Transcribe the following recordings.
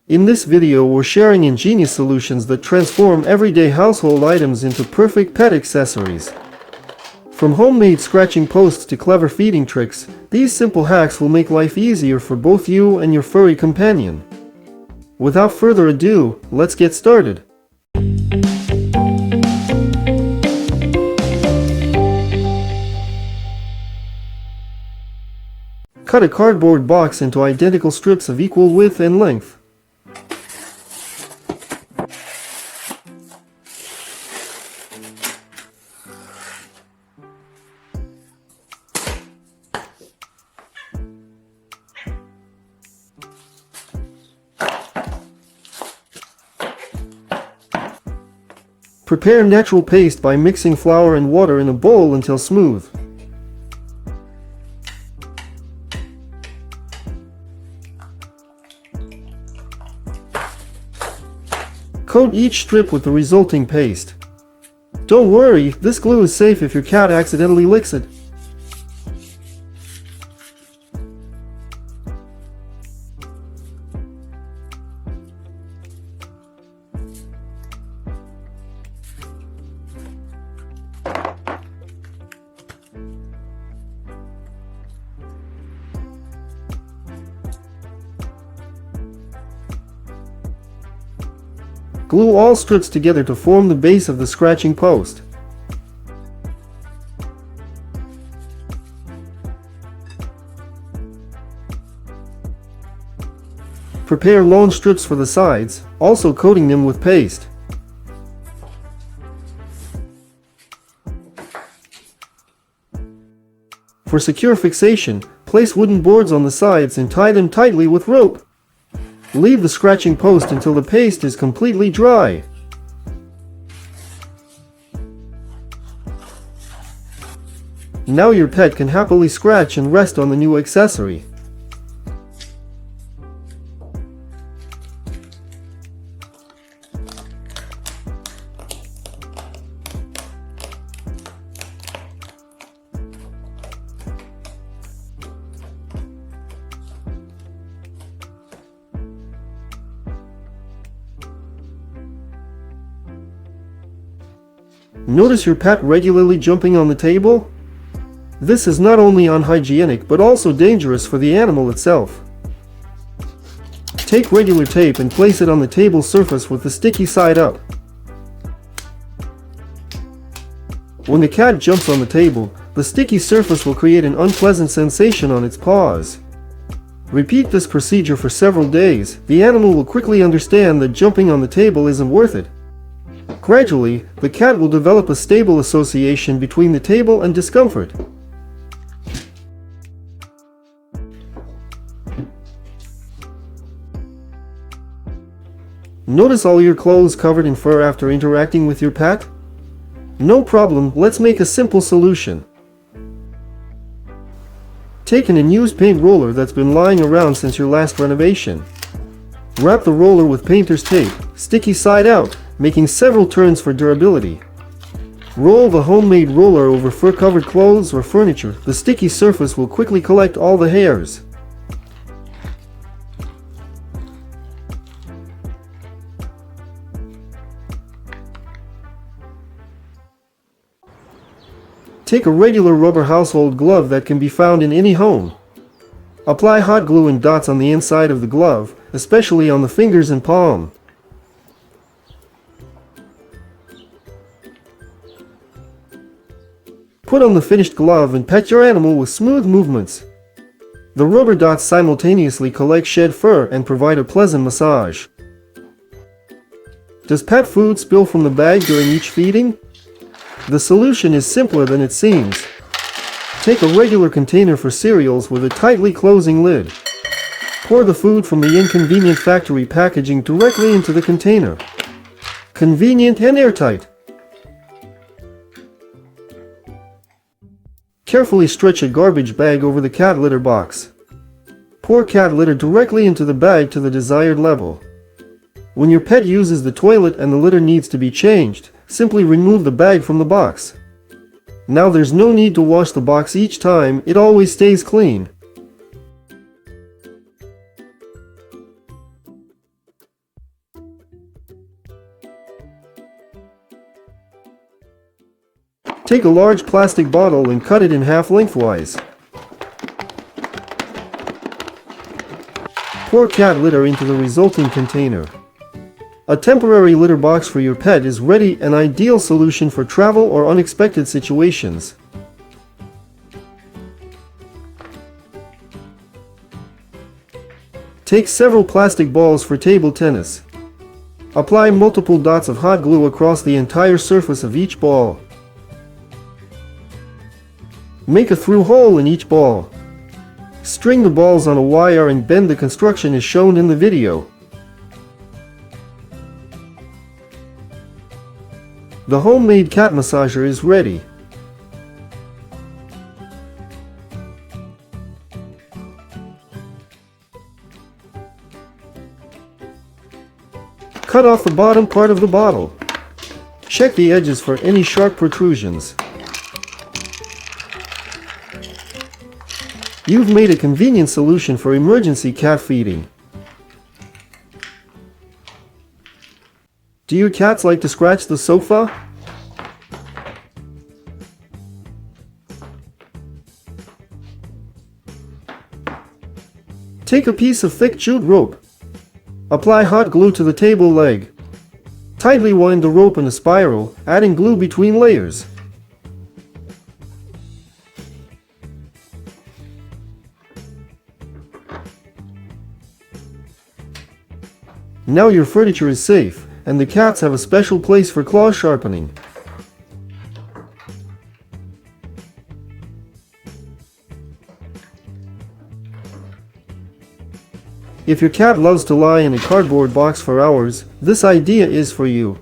In this video we're sharing ingenious solutions that transform everyday household items into perfect pet accessories. From homemade scratching posts to clever feeding tricks, these simple hacks will make life easier for both you and your furry companion. Without further ado, let's get started. Cut a cardboard box into identical strips of equal width and length. Prepare natural paste by mixing flour and water in a bowl until smooth. Coat each strip with the resulting paste. Don't worry, this glue is safe if your cat accidentally licks it. Glue all strips together to form the base of the scratching post. Prepare long strips for the sides, also coating them with paste. For secure fixation, place wooden boards on the sides and tie them tightly with rope. Leave the scratching post until the paste is completely dry. Now your pet can happily scratch and rest on the new accessory. Notice your pet regularly jumping on the table? This is not only unhygienic but also dangerous for the animal itself. Take regular tape and place it on the table surface with the sticky side up. When the cat jumps on the table, the sticky surface will create an unpleasant sensation on its paws. Repeat this procedure for several days. The animal will quickly understand that jumping on the table isn't worth it. Gradually, the cat will develop a stable association between the table and discomfort. Notice all your clothes covered in fur after interacting with your pet? No problem, let's make a simple solution. Take an unused paint roller that's been lying around since your last renovation. Wrap the roller with painter's tape, sticky side out, making several turns for durability. Roll the homemade roller over fur-covered clothes or furniture. The sticky surface will quickly collect all the hairs. Take a regular rubber household glove that can be found in any home. Apply hot glue in dots on the inside of the glove, especially on the fingers and palm. Put on the finished glove and pet your animal with smooth movements. The rubber dots simultaneously collect shed fur and provide a pleasant massage. Does pet food spill from the bag during each feeding? The solution is simpler than it seems. Take a regular container for cereals with a tightly closing lid. Pour the food from the inconvenient factory packaging directly into the container. Convenient and airtight. Carefully stretch a garbage bag over the cat litter box. Pour cat litter directly into the bag to the desired level. When your pet uses the toilet and the litter needs to be changed, simply remove the bag from the box. Now there's no need to wash the box each time, it always stays clean. Take a large plastic bottle and cut it in half lengthwise. Pour cat litter into the resulting container. A temporary litter box for your pet is ready, an ideal solution for travel or unexpected situations. Take several plastic balls for table tennis. Apply multiple dots of hot glue across the entire surface of each ball. Make a through hole in each ball. String the balls on a wire and bend the construction as shown in the video. The homemade cat massager is ready. Cut off the bottom part of the bottle. Check the edges for any sharp protrusions. You've made a convenient solution for emergency cat feeding. Do your cats like to scratch the sofa? Take a piece of thick jute rope. Apply hot glue to the table leg. Tightly wind the rope in a spiral, adding glue between layers. Now your furniture is safe, and the cats have a special place for claw sharpening. If your cat loves to lie in a cardboard box for hours, this idea is for you.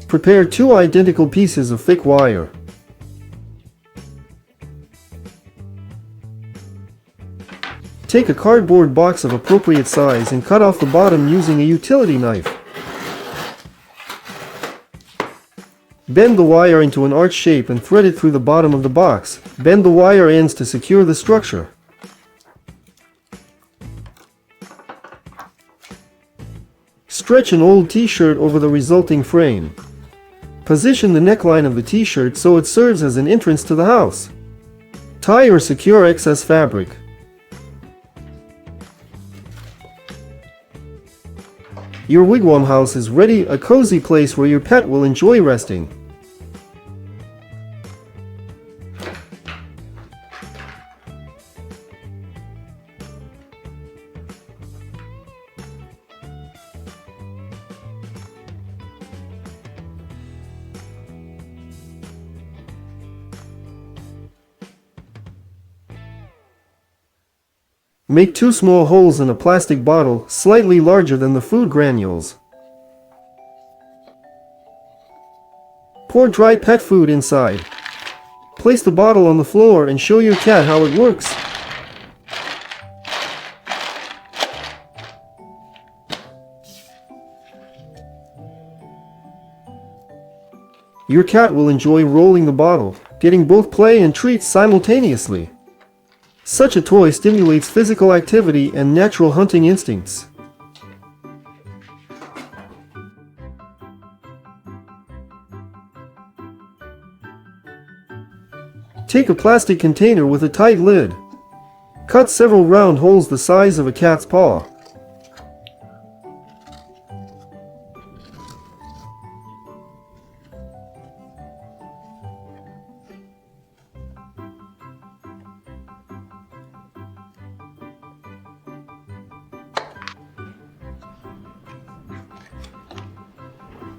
Prepare 2 identical pieces of thick wire. Take a cardboard box of appropriate size and cut off the bottom using a utility knife. Bend the wire into an arch shape and thread it through the bottom of the box. Bend the wire ends to secure the structure. Stretch an old t-shirt over the resulting frame. Position the neckline of the t-shirt so it serves as an entrance to the house. Tie or secure excess fabric. Your wigwam house is ready, a cozy place where your pet will enjoy resting. Make 2 small holes in a plastic bottle, slightly larger than the food granules. Pour dry pet food inside. Place the bottle on the floor and show your cat how it works. Your cat will enjoy rolling the bottle, getting both play and treats simultaneously. Such a toy stimulates physical activity and natural hunting instincts. Take a plastic container with a tight lid. Cut several round holes the size of a cat's paw.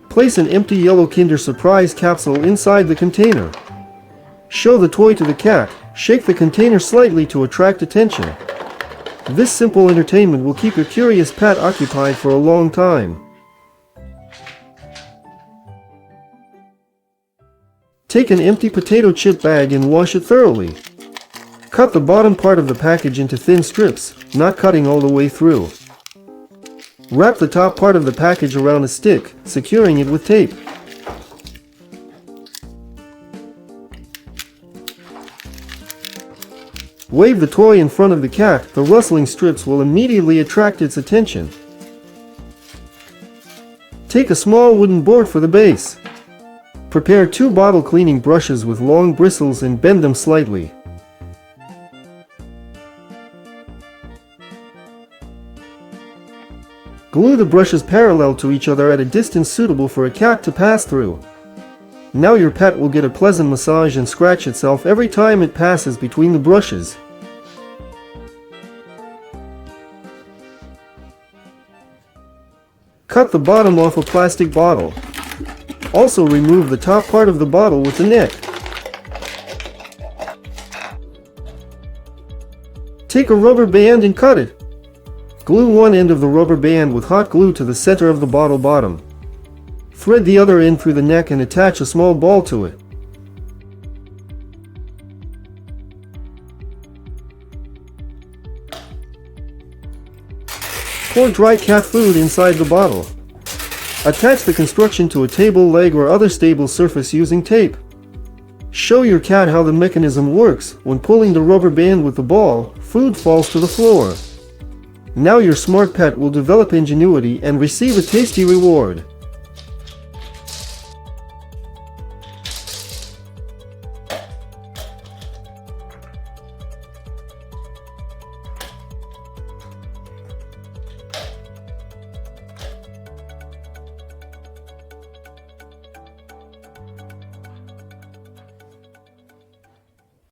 Place an empty yellow Kinder Surprise capsule inside the container. Show the toy to the cat. Shake the container slightly to attract attention. This simple entertainment will keep your curious pet occupied for a long time. Take an empty potato chip bag and wash it thoroughly. Cut the bottom part of the package into thin strips, not cutting all the way through. Wrap the top part of the package around a stick, securing it with tape. Wave the toy in front of the cat. The rustling strips will immediately attract its attention. Take a small wooden board for the base. Prepare 2 bottle cleaning brushes with long bristles and bend them slightly. Glue the brushes parallel to each other at a distance suitable for a cat to pass through. Now your pet will get a pleasant massage and scratch itself every time it passes between the brushes. Cut the bottom off a plastic bottle. Also remove the top part of the bottle with the neck. Take a rubber band and cut it. Glue one end of the rubber band with hot glue to the center of the bottle bottom. Thread the other end through the neck and attach a small ball to it. Pour dry cat food inside the bottle. Attach the construction to a table leg or other stable surface using tape. Show your cat how the mechanism works. When pulling the rubber band with the ball, food falls to the floor. Now your smart pet will develop ingenuity and receive a tasty reward.